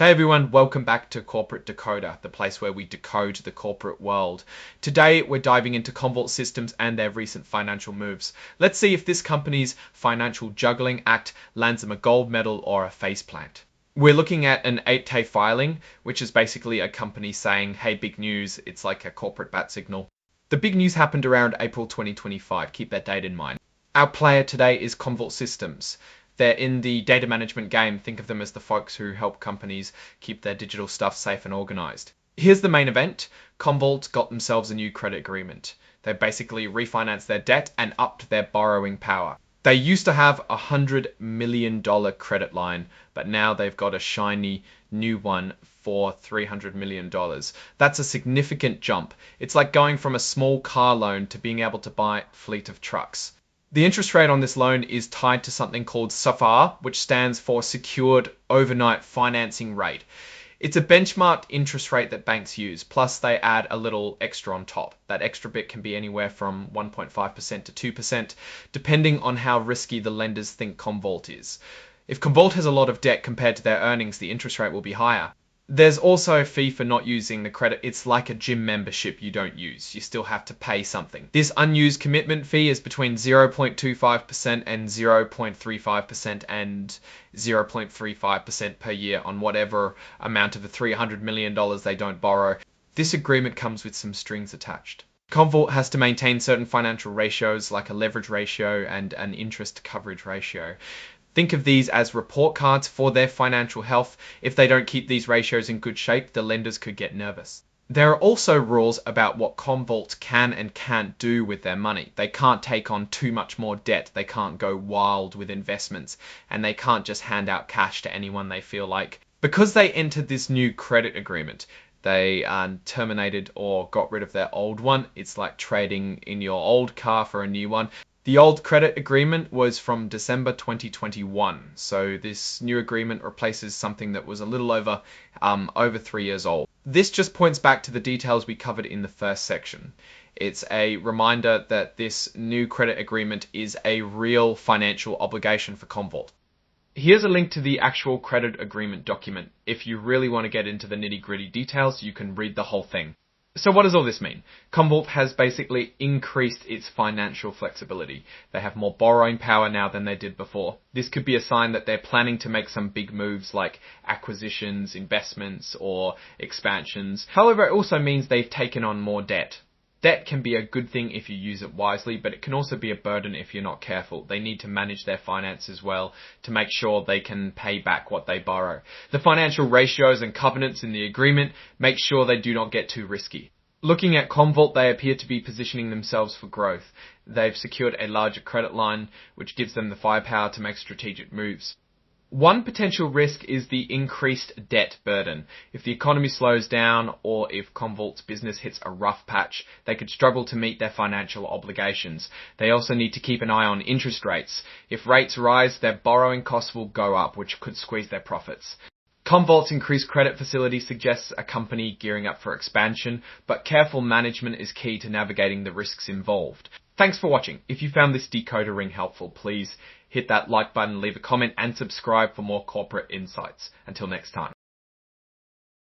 Hey everyone, welcome back to Corporate Decoder, the place where we decode the corporate world. Today we're diving into Commvault systems and their recent financial moves. Let's see if this company's financial juggling act lands them a gold medal or a faceplant. We're looking at an 8K filing, which is basically a company saying, hey, big news. It's like a corporate bat signal. The big news happened around April 2025. Keep that date in mind. Our player today is Commvault Systems. They're in the data management game. Think of them as the folks who help companies keep their digital stuff safe and organized. Here's the main event. Commvault got themselves a new credit agreement. They basically refinanced their debt and upped their borrowing power. They used to have a $100 million credit line, but now they've got a shiny new one for $300 million. That's a significant jump. It's like going from a small car loan to being able to buy a fleet of trucks. The interest rate on this loan is tied to something called SOFR, which stands for Secured Overnight Financing Rate. It's a benchmarked interest rate that banks use, plus they add a little extra on top. That extra bit can be anywhere from 1.5% to 2%, depending on how risky the lenders think Commvault is. If Commvault has a lot of debt compared to their earnings, the interest rate will be higher. There's also a fee for not using the credit. It's like a gym membership you don't use. You still have to pay something. This unused commitment fee is between 0.25% and 0.35% and 0.35% per year on whatever amount of the $300 million they don't borrow. This agreement comes with some strings attached. Commvault has to maintain certain financial ratios like a leverage ratio and an interest coverage ratio. Think of these as report cards for their financial health. If they don't keep these ratios in good shape, the lenders could get nervous. There are also rules about what Commvault can and can't do with their money. They can't take on too much more debt. They can't go wild with investments, and they can't just hand out cash to anyone they feel like. Because they entered this new credit agreement, they terminated or got rid of their old one. It's like trading in your old car for a new one. The old credit agreement was from December 2021, so this new agreement replaces something that was a little over 3 years old. This just points back to the details we covered in the first section. It's a reminder that this new credit agreement is a real financial obligation for Commvault. Here's a link to the actual credit agreement document. If you really want to get into the nitty-gritty details, you can read the whole thing. So what does all this mean? Commvault has basically increased its financial flexibility. They have more borrowing power now than they did before. This could be a sign that they're planning to make some big moves like acquisitions, investments, or expansions. However, it also means they've taken on more debt. Debt can be a good thing if you use it wisely, but it can also be a burden if you're not careful. They need to manage their finances well to make sure they can pay back what they borrow. The financial ratios and covenants in the agreement make sure they do not get too risky. Looking at Commvault, they appear to be positioning themselves for growth. They've secured a larger credit line, which gives them the firepower to make strategic moves. One potential risk is the increased debt burden. If the economy slows down or if Commvault's business hits a rough patch, they could struggle to meet their financial obligations. They also need to keep an eye on interest rates. If rates rise, their borrowing costs will go up, which could squeeze their profits. Commvault's increased credit facility suggests a company gearing up for expansion, but careful management is key to navigating the risks involved. Thanks for watching. If you found this decoder ring helpful, please hit that like button, leave a comment, and subscribe for more corporate insights. Until next time.